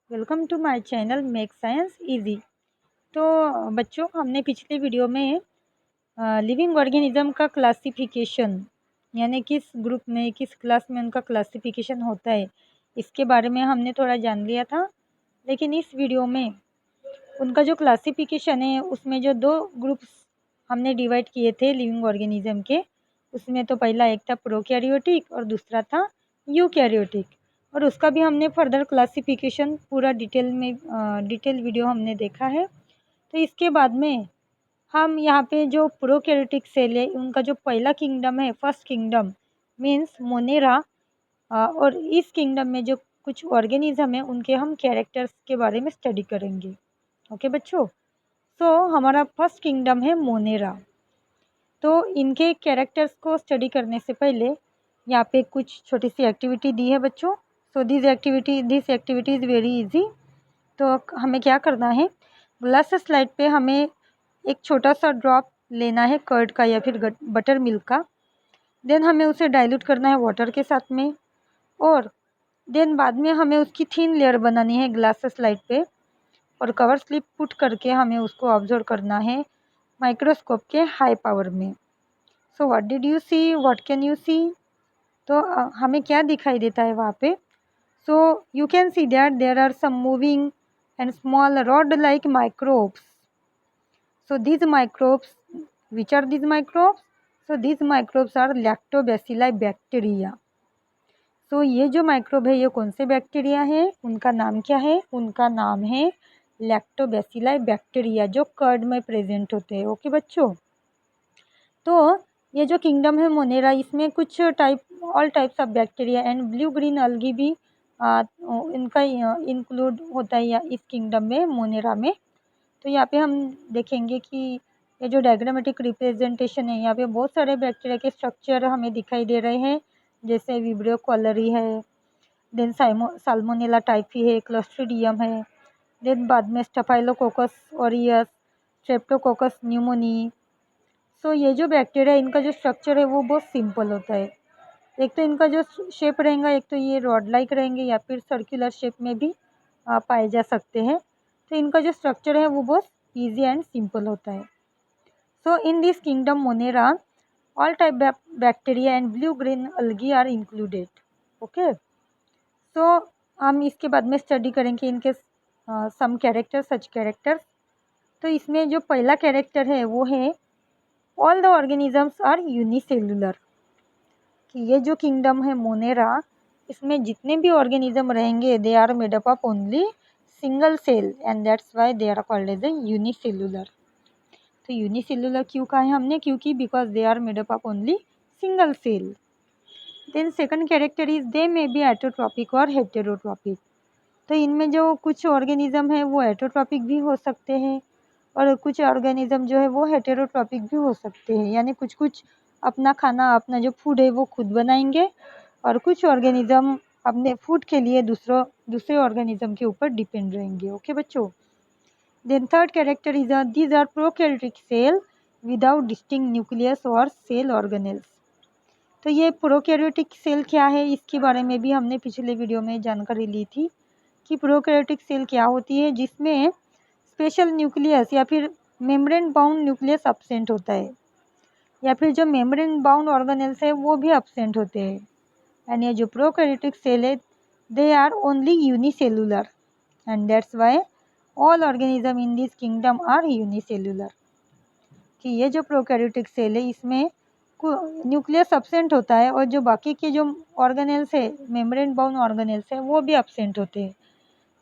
Welcome to my channel make science easy. तो बच्चों, हमने पिछले वीडियो में लिविंग ऑर्गेनिज्म का क्लासिफिकेशन यानी किस ग्रुप में किस क्लास में उनका क्लासिफिकेशन होता है इसके बारे में हमने थोड़ा जान लिया था। लेकिन इस वीडियो में उनका जो क्लासिफिकेशन है उसमें जो दो ग्रुप्स हमने डिवाइड किए थे लिविंग ऑर्गेनिज्म के, उसमें तो पहला एक था प्रोकैरियोटिक और दूसरा था यूकैरियोटिक, और उसका भी हमने फर्दर क्लासिफिकेशन पूरा डिटेल वीडियो हमने देखा है। तो इसके बाद में हम यहाँ पे जो प्रोकैरियोटिक सेल है उनका जो पहला किंगडम है, फर्स्ट किंगडम मीन्स मोनेरा, और इस किंगडम में जो कुछ ऑर्गेनिज्म है उनके हम कैरेक्टर्स के बारे में स्टडी करेंगे। ओके बच्चों, तो हमारा फर्स्ट किंगडम है मोनेरा। तो इनके कैरेक्टर्स को स्टडी करने से पहले यहाँ पे कुछ छोटी सी एक्टिविटी दी है बच्चों। So this activity is very easy. तो हमें क्या करना है, ग्लास स्लाइड पे हमें एक छोटा सा ड्रॉप लेना है कर्ड का या फिर बटर मिल्क का। देन हमें उसे डाइल्यूट करना है वाटर के साथ में, और देन बाद में हमें उसकी थिन लेयर बनानी है ग्लास स्लाइड पे, और कवर स्लिप पुट करके हमें उसको ऑब्जर्व करना है माइक्रोस्कोप के हाई पावर में। So what did you see, what can you see? तो हमें क्या दिखाई देता है वहाँ पे? So you can see that there are some moving and small rod-like microbes. So these microbes, which are these microbes? So these microbes are lactobacilli bacteria. So ये जो माइक्रोब है ये कौन से बैक्टीरिया है, उनका नाम क्या है? उनका नाम है लैक्टोबैसिलाई बैक्टीरिया, जो कर्ड में प्रेजेंट होते हैं। ओके बच्चों, तो ये जो किंगडम है मोनेरा, इसमें कुछ all types of bacteria and blue green अलगी भी इनका इंक्लूड होता है इस किंगडम में मोनेरा में। तो यहाँ पे हम देखेंगे कि ये जो डायग्रामेटिक रिप्रेजेंटेशन है, यहाँ पे बहुत सारे बैक्टीरिया के स्ट्रक्चर हमें दिखाई दे रहे हैं, जैसे विब्रियो कॉलरी है, देन साल्मोनेला टाइफी है, क्लोस्ट्रीडियम है, देन बाद में स्टेफाइलोकोकस ऑरियस, स्ट्रेप्टोकोकस न्यूमोनी। सो ये जो बैक्टीरिया इनका जो स्ट्रक्चर है वो बहुत सिंपल होता है। एक तो इनका जो शेप रहेगा, एक तो ये रॉड लाइक रहेंगे या फिर सर्कुलर शेप में भी पाए जा सकते हैं। तो इनका जो स्ट्रक्चर है वो बहुत ईजी एंड सिंपल होता है। So in this kingdom Monera all type bacteria and blue green algae are included. Okay, so हम इसके बाद में स्टडी करेंगे इनके सम कैरेक्टर, सच कैरेक्टर्स। तो इसमें जो पहला कैरेक्टर है वो है all the organisms are unicellular. कि ये जो किंगडम है मोनेरा, इसमें जितने भी ऑर्गेनिज्म रहेंगे they are made up of only single cell and that's why they are called as a unicellular. तो यूनिसेलुलर क्यों कहा है हमने? क्योंकि because they are made up of only single cell. Then second character is they may be autotrophic और heterotrophic. तो इनमें जो कुछ ऑर्गेनिज्म है वो एटोट्रॉपिक भी हो सकते हैं और कुछ ऑर्गेनिज्म जो है वो हेटेरोट्रॉपिक भी हो सकते हैं, यानी कुछ कुछ अपना खाना, अपना जो फूड है वो खुद बनाएंगे, और कुछ ऑर्गेनिज्म अपने फूड के लिए दूसरे ऑर्गेनिज्म के ऊपर डिपेंड रहेंगे। ओके बच्चों, then third character is these are prokaryotic cell without distinct nucleus और सेल ऑर्गेनेल्स। तो ये प्रोकैरियोटिक सेल क्या है इसके बारे में भी हमने पिछले वीडियो में जानकारी ली थी कि प्रोकैरियोटिक सेल क्या होती है, जिसमें स्पेशल न्यूक्लियस या फिर मेम्ब्रेन बाउंड न्यूक्लियस अब्सेंट होता है, या फिर जो मेम्ब्रेन बाउंड ऑर्गेनेल्स है वो भी अब्सेंट होते हैं। एंड ये जो प्रोकैरियोटिक सेल है they are only unicellular and that's why all organism in this kingdom are unicellular. कि ये जो प्रोकैरियोटिक सेल है इसमें न्यूक्लियस अब्सेंट होता है और जो बाकी के जो ऑर्गेनेल्स है, मेम्ब्रेन बाउंड ऑर्गेनेल्स है, वो भी अब्सेंट होते हैं।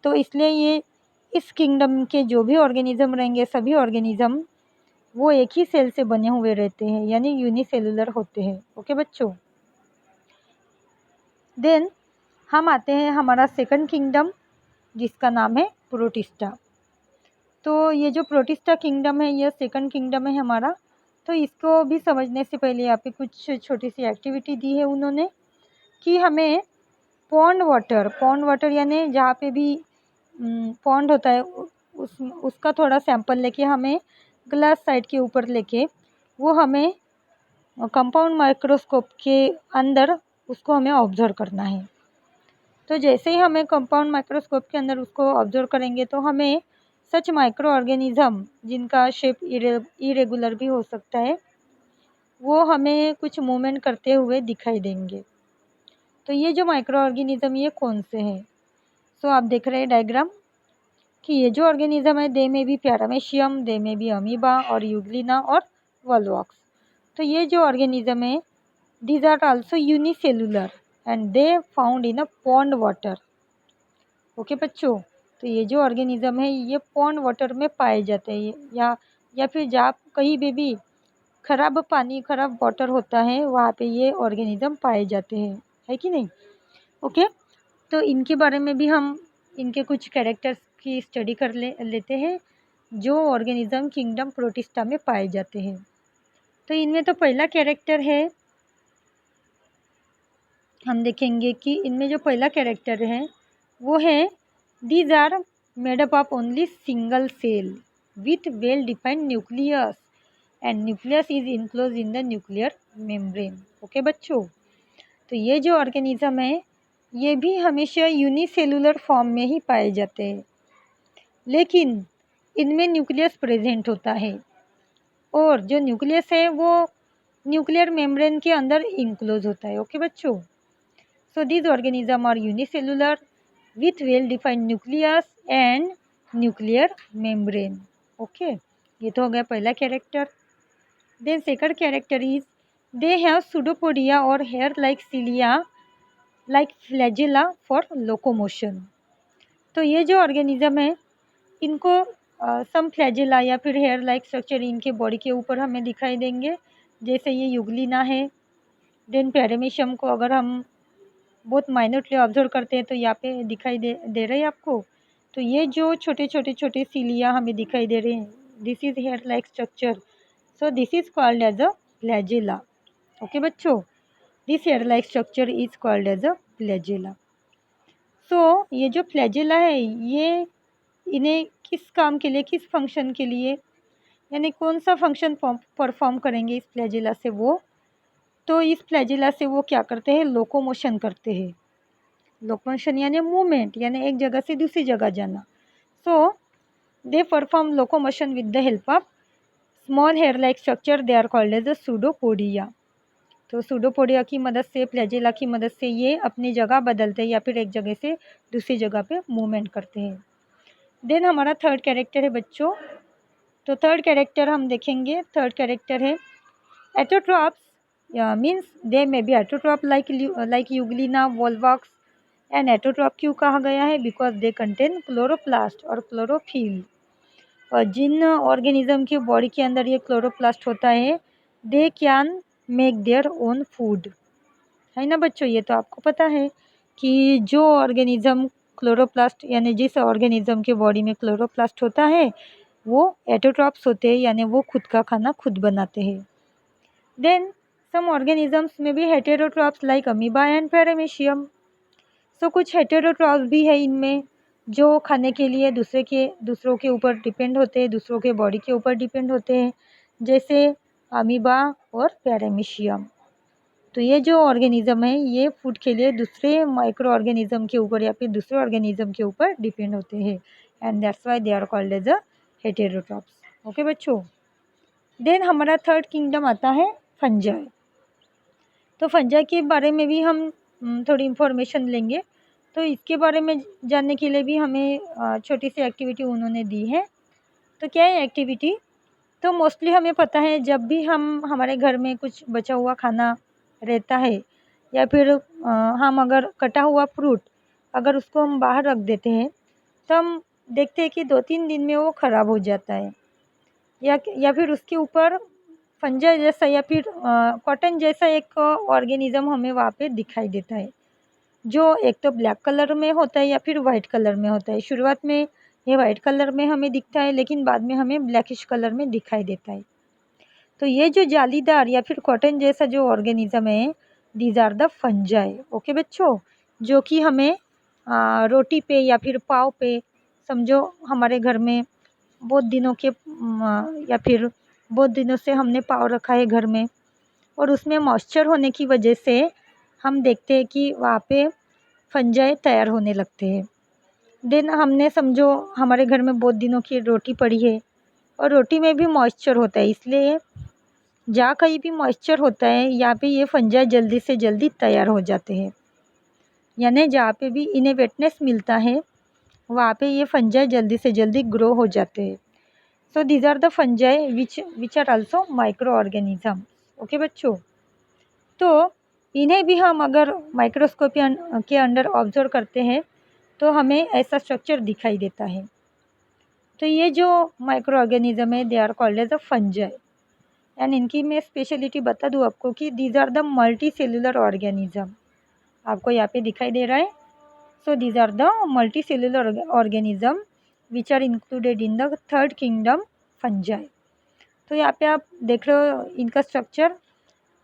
तो इसलिए ये इस किंगडम के जो भी ऑर्गेनिज्म रहेंगे सभी ऑर्गेनिज्म वो एक ही सेल से बने हुए रहते हैं, यानी यूनिसेलुलर होते हैं। ओके बच्चों, देन हम आते हैं हमारा सेकंड किंगडम जिसका नाम है प्रोटिस्टा। तो ये जो प्रोटिस्टा किंगडम है ये सेकंड किंगडम है हमारा। तो इसको भी समझने से पहले यहाँ पे कुछ छोटी सी एक्टिविटी दी है उन्होंने कि हमें पॉन्ड वाटर यानी जहाँ पे भी पॉन्ड होता है उसका थोड़ा सैंपल लेके हमें ग्लास साइड के ऊपर लेके वो हमें कंपाउंड माइक्रोस्कोप के अंदर उसको हमें ऑब्जर्व करना है। तो जैसे ही हमें कंपाउंड माइक्रोस्कोप के अंदर उसको ऑब्जर्व करेंगे तो हमें सच माइक्रो ऑर्गेनिज्म जिनका शेप इरेगुलर भी हो सकता है, वो हमें कुछ मूवमेंट करते हुए दिखाई देंगे। तो ये जो माइक्रो ऑर्गेनिज्म ये कौन से हैं? सो आप देख रहे हैं डायग्राम कि ये जो ऑर्गेनिज्म है दे में भी पैरामेशियम, दे में भी अमीबा और यूग्लिना और वॉलवॉक्स। तो ये जो ऑर्गेनिज्म है these are also unicellular and they found in a pond water। Okay बच्चों, तो ये जो ऑर्गेनिज्म है ये पॉन्ड वाटर में पाए जाते हैं, या फिर जहाँ कहीं भी खराब पानी खराब वाटर होता है वहाँ पे ये ऑर्गेनिज्म पाए जाते हैं, है कि नहीं? ओके, तो इनके बारे में भी हम इनके कुछ कैरेक्टर्स की स्टडी कर लेते हैं जो ऑर्गेनिज्म किंगडम प्रोटिस्टा में पाए जाते हैं। तो इनमें तो पहला कैरेक्टर है, हम देखेंगे कि इनमें जो पहला कैरेक्टर है वो है these are made up of only single cell with well defined nucleus and nucleus is enclose in the nuclear membrane. Okay बच्चों, तो ये जो ऑर्गेनिज्म है ये भी हमेशा यूनिसेलुलर फॉर्म में ही पाए जाते हैं, लेकिन इनमें न्यूक्लियस प्रेजेंट होता है और जो न्यूक्लियस है वो न्यूक्लियर मेम्ब्रेन के अंदर इनक्लोज होता है। ओके बच्चों, so these organisms are unicellular with well defined nucleus and nuclear membrane। Okay, ये तो हो गया पहला character. Then second character is they have pseudopodia और hair like cilia like flagella for locomotion. तो ये जो ऑर्गेनिज्म है इनको सम फ्लैजेला या फिर हेयर लाइक स्ट्रक्चर इनके बॉडी के ऊपर हमें दिखाई देंगे, जैसे ये यूग्लिना है। देन पैरामीशियम को अगर हम बहुत माइन्यूटली ऑब्जर्व करते हैं तो यहाँ पे दिखाई दे रहे हैं आपको। तो ये जो छोटे छोटे सिलिया हमें दिखाई दे रहे हैं, this is hair like structure, so this is called as a flagella. Okay बच्चों, this hair like structure is called as a flagella. So ये जो फ्लैजेला है ये इन्हें किस काम के लिए, किस फंक्शन के लिए, यानी कौन सा फंक्शन परफॉर्म करेंगे इस फ्लैजेला से वो, तो इस फ्लैजेला से वो क्या करते हैं, लोकोमोशन करते हैं। लोकोमोशन यानी मूवमेंट, यानी एक जगह से दूसरी जगह जाना। So they perform locomotion with the help of small hair like structure, they are called as a pseudopodia. तो सूडोपोडिया की मदद से, फ्लैजेला की मदद से ये अपनी जगह बदलते हैं या फिर एक जगह से दूसरी जगह पे मूवमेंट करते हैं। देन हमारा थर्ड कैरेक्टर है बच्चों, तो थर्ड कैरेक्टर हम देखेंगे। थर्ड कैरेक्टर है autotrophs, means they may be autotroph like euglena, volvox. And autotroph क्यों कहा गया है, बिकॉज दे कंटेन क्लोरोप्लास्ट और क्लोरोफिल। और जिन ऑर्गेनिज्म की बॉडी के अंदर ये क्लोरोप्लास्ट होता है they can make their own food, है ना बच्चों? ये तो आपको पता है कि जो ऑर्गेनिज्म क्लोरोप्लास्ट, यानी जिस ऑर्गेनिज्म के बॉडी में क्लोरोप्लास्ट होता है वो एटोट्रॉप्स होते हैं, यानी वो खुद का खाना खुद बनाते हैं। देन सम ऑर्गेनिजम्स में भी heterotrophs like amoeba and paramecium. So कुछ हेटेरोट्रॉप्स भी है इनमें जो खाने के लिए दूसरों के ऊपर डिपेंड होते हैं, दूसरों के बॉडी के ऊपर डिपेंड होते हैं, जैसे अमीबा और पैरामीशियम। तो ये जो ऑर्गेनिज्म है ये फूड के लिए दूसरे माइक्रो ऑर्गेनिज्म के ऊपर या फिर दूसरे ऑर्गेनिज्म के ऊपर डिपेंड होते हैं, and that's why they are called as a heterotrophs. Okay बच्चों, देन हमारा थर्ड किंगडम आता है फंजाई। तो फंजाई के बारे में भी हम थोड़ी इन्फॉर्मेशन लेंगे। तो इसके बारे में जानने के लिए भी हमें छोटी सी एक्टिविटी उन्होंने दी है। तो क्या है एक्टिविटी, तो मोस्टली हमें पता है जब भी हमारे घर में कुछ बचा हुआ खाना रहता है या फिर हम अगर कटा हुआ फ्रूट अगर उसको हम बाहर रख देते हैं तो हम देखते हैं कि 2-3 दिन में वो ख़राब हो जाता है, या फिर उसके ऊपर फंजाई जैसा या फिर कॉटन जैसा एक ऑर्गेनिज्म हमें वहाँ पे दिखाई देता है, जो एक तो ब्लैक कलर में होता है या फिर वाइट कलर में होता है। शुरुआत में ये वाइट कलर में हमें दिखता है लेकिन बाद में हमें ब्लैकिश कलर में दिखाई देता है। तो ये जो जालीदार या फिर कॉटन जैसा जो ऑर्गेनिज्म है these are the fungi. Okay बच्चों, जो कि हमें रोटी पे या फिर पाव पे, समझो हमारे घर में बहुत दिनों के या फिर बहुत दिनों से हमने पाव रखा है घर में और उसमें मॉइस्चर होने की वजह से हम देखते हैं कि वहाँ पे फंजाई तैयार होने लगते हैं। देन हमने समझो हमारे घर में बहुत दिनों की रोटी पड़ी है और रोटी में भी मॉइस्चर होता है, इसलिए जहाँ कहीं भी मॉइस्चर होता है यहाँ पे ये फंजाई जल्दी से जल्दी तैयार हो जाते हैं। यानी जहाँ पे भी इन्हें वेटनेस मिलता है वहाँ पे ये फंजाई जल्दी से जल्दी ग्रो हो जाते हैं। So these are the fungi which are also micro organism. Okay बच्चों, तो इन्हें भी हम अगर माइक्रोस्कोप के अंडर ऑब्जर्व करते हैं तो हमें ऐसा स्ट्रक्चर दिखाई देता है। तो ये जो माइक्रो ऑर्गेनिज्म है they are called as a fungi. And इनकी मैं स्पेशलिटी बता दूँ आपको कि these are the multi cellular organism. आपको यहाँ पे दिखाई दे रहा है। So these are the multi cellular organism which are included in the third kingdom fungi. तो यहाँ पे आप देख रहे हो इनका स्ट्रक्चर।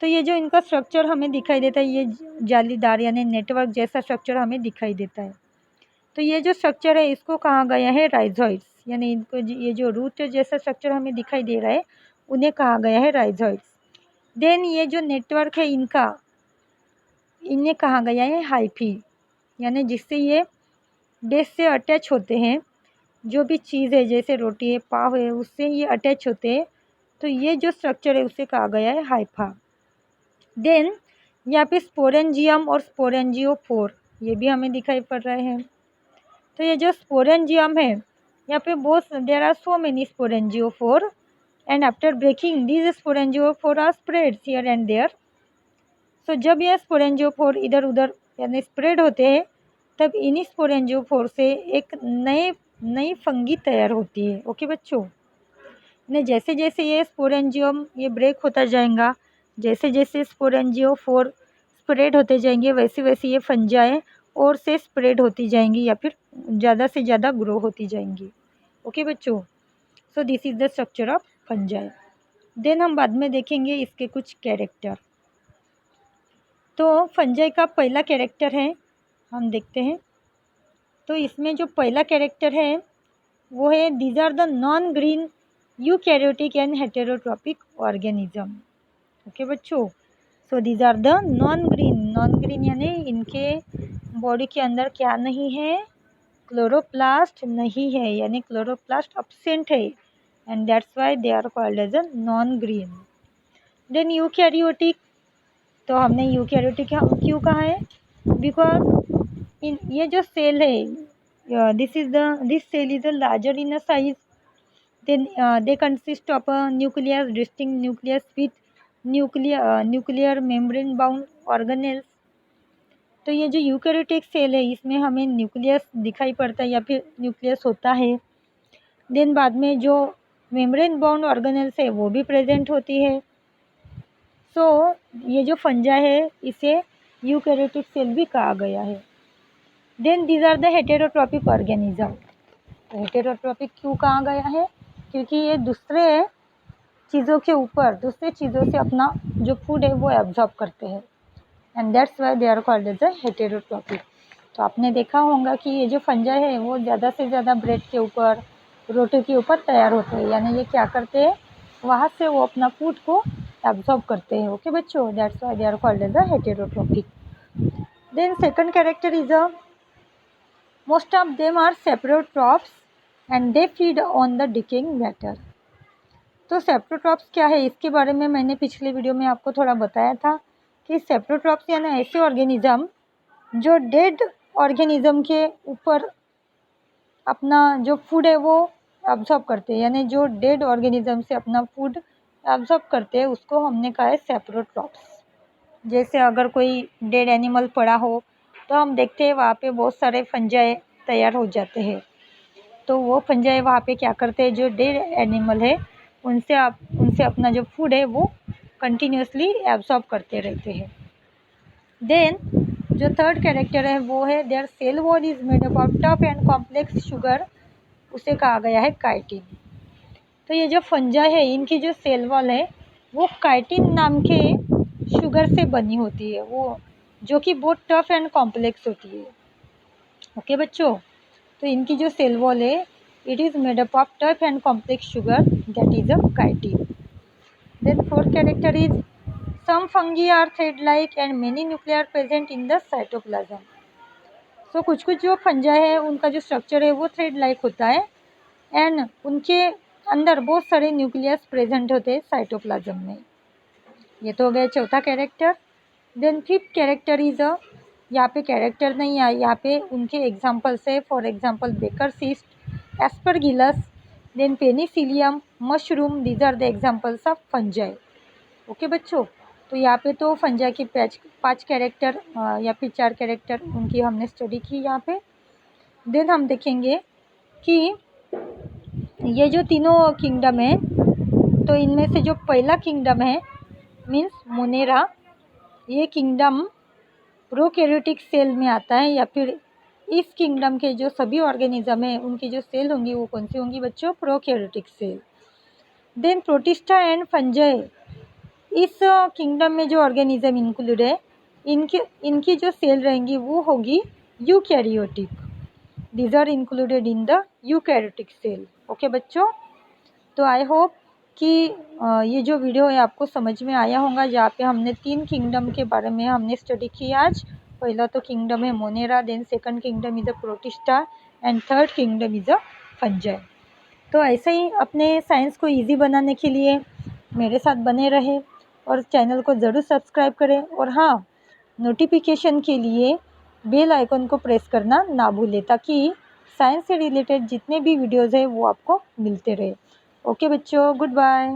तो ये जो इनका स्ट्रक्चर हमें दिखाई देता है, ये जालीदार यानी नेटवर्क जैसा स्ट्रक्चर हमें दिखाई देता है। तो ये जो स्ट्रक्चर है इसको कहा गया है राइजोइड्स, यानी इनको ये जो रूट जैसा स्ट्रक्चर हमें दिखाई दे रहा है उन्हें कहा गया है राइजोइड्स। देन ये जो नेटवर्क है इनका, इन्हें कहा गया है हाइफी, यानी जिससे ये बेस से अटैच होते हैं। जो भी चीज़ है जैसे रोटी है, पाव है, उससे ये अटैच होते हैं। तो ये जो स्ट्रक्चर है उसे कहा गया है हाइफा। देन यहाँ पे स्पोरेंजियम और स्पोरेंजियोफोर ये भी हमें दिखाई पड़ रहे हैं। तो ये जो स्पोरेंजियम है यहाँ पे बहुत there are so many sporangiophore and after breaking these sporangiophore are spreads here and there. So जब ये स्पोरेंजियोफोर इधर उधर यानी स्प्रेड होते हैं तब इन्हीं स्पोरेंजियोफोर से एक नई फंगी तैयार होती है। ओके बच्चों, ने जैसे जैसे ये स्पोरेंजियम ये ब्रेक होता जाएगा, जैसे जैसे स्पोरेंजियोफोर स्प्रेड होते जाएंगे वैसे वैसे ये फंजाई और से स्प्रेड होती जाएंगी या फिर ज़्यादा से ज़्यादा ग्रो होती जाएंगी। ओके बच्चों, so this is the structure of fungi. Then हम बाद में देखेंगे इसके कुछ कैरेक्टर। तो फंजाई का पहला कैरेक्टर है, हम देखते हैं। तो इसमें जो पहला कैरेक्टर है वो है these are the non green eukaryotic and heterotrophic organism. Okay बच्चों, so these are the non green यानी इनके बॉडी के अंदर क्या नहीं है, क्लोरोप्लास्ट नहीं है, यानी क्लोरोप्लास्ट अब्सेंट है and that's why they are called as a non green. Then eukaryotic, तो हमने यूकैरियोटिक क्यों कहा है, बिकॉज इन ये जो सेल है this cell is a larger in a size. Then they consist of a nucleus distinct nucleus with nuclear membrane bound organelles. तो ये जो यूकैरियोटिक सेल है इसमें हमें न्यूक्लियस दिखाई पड़ता है या फिर न्यूक्लियस होता है। देन बाद में जो मेम्ब्रेन बाउंड ऑर्गेनेल्स है वो भी प्रेजेंट होती है। सो ये जो फंजाई है इसे यूकैरियोटिक सेल भी कहा गया है। Then these are the heterotrophic organism. तो हेटेरोट्रॉपिक क्यों कहा गया है, क्योंकि ये दूसरे चीज़ों के ऊपर दूसरे चीज़ों से अपना जो फूड है वो एब्जॉर्ब करते हैं and that's why they are called as a heterotrophic. तो आपने देखा होगा कि ये जो फंजाई है वो ज़्यादा से ज़्यादा ब्रेड के ऊपर, रोटी के ऊपर तैयार होते हैं, यानी ये क्या करते हैं वहाँ से वो अपना फूड को एब्जॉर्ब करते हैं। ओके बच्चों, that's why they are called as a heterotrophic. Then second character is a most of them are saprotrophs and they feed on the decaying matter। तो सेप्रोट्रॉप्स क्या है इसके बारे में मैंने पिछले वीडियो में आपको थोड़ा बताया था कि सेप्रोट्रॉप्स यानी ऐसे ऑर्गेनिज्म जो डेड ऑर्गेनिज्म के ऊपर अपना जो फूड है वो एब्जॉर्ब करते हैं, यानी जो डेड ऑर्गेनिज्म से अपना फूड एब्जॉर्ब करते हैं उसको हमने कहा है सेप्रोट्रॉप्स। जैसे अगर कोई डेड एनिमल पड़ा हो तो हम देखते हैं वहाँ पे बहुत सारे फंजाई तैयार हो जाते हैं। तो वो फंजाई वहाँ पे क्या करते हैं, जो डेड एनिमल है उनसे अपना जो फूड है वो कंटिन्यूसली एब्जॉर्ब करते रहते हैं। देन जो थर्ड कैरेक्टर है वो है their cell wall is made up of tough and complex sugar, उसे कहा गया है काइटिन। तो ये जो फंजाई है इनकी जो सेल वॉल है वो काइटिन नाम के शुगर से बनी होती है, वो जो कि बहुत टफ एंड कॉम्प्लेक्स होती है। ओके बच्चों, तो इनकी जो सेल वॉल है it is made up of tough and complex sugar that is a chitin. Then fourth character is some fungi are thread like and many nuclear present in the cytoplasm. So कुछ कुछ जो फंजा है उनका जो structure है वो thread like होता है एंड उनके अंदर बहुत सारे न्यूक्लियस प्रेजेंट होते हैं साइटोप्लाज्म में। ये तो हो गया चौथा character. Then fifth character is यहाँ पे कैरेक्टर नहीं है, यहाँ पे उनके एग्जाम्पल्स है। For example baker yeast, aspergillus, then penicillium, mushroom, these are the examples of fungi. Okay बच्चों, तो यहाँ पे तो फंजा के 5 कैरेक्टर या फिर 4 कैरेक्टर उनकी हमने स्टडी की यहाँ पे। देन हम देखेंगे कि ये जो तीनों किंगडम है, तो इनमें से जो पहला किंगडम है मीन्स मोनेरा, ये किंगडम प्रोकैरियोटिक सेल में आता है, या फिर इस किंगडम के जो सभी ऑर्गेनिज्म है उनकी जो सेल होंगी वो कौन सी होंगी बच्चों? Prokaryotic cell. Then protista and fungi, इस किंगडम में जो ऑर्गेनिज्म इंक्लूड है इनकी जो सेल रहेंगी वो होगी eukaryotic. These are included in the eukaryotic cell. Okay बच्चों, तो आई होप कि ये जो वीडियो है आपको समझ में आया होगा, जहाँ पे हमने 3 किंगडम के बारे में हमने स्टडी की आज। पहला तो किंगडम है monera, then second kingdom is a protista and third kingdom is a fungi. तो ऐसे ही अपने साइंस को इजी बनाने के लिए मेरे साथ बने रहे और चैनल को ज़रूर सब्सक्राइब करें, और हाँ, नोटिफिकेशन के लिए बेल आइकन को प्रेस करना ना भूलें, ताकि साइंस से रिलेटेड जितने भी वीडियोज़ हैं वो आपको मिलते रहे। ओके बच्चों, गुड बाय।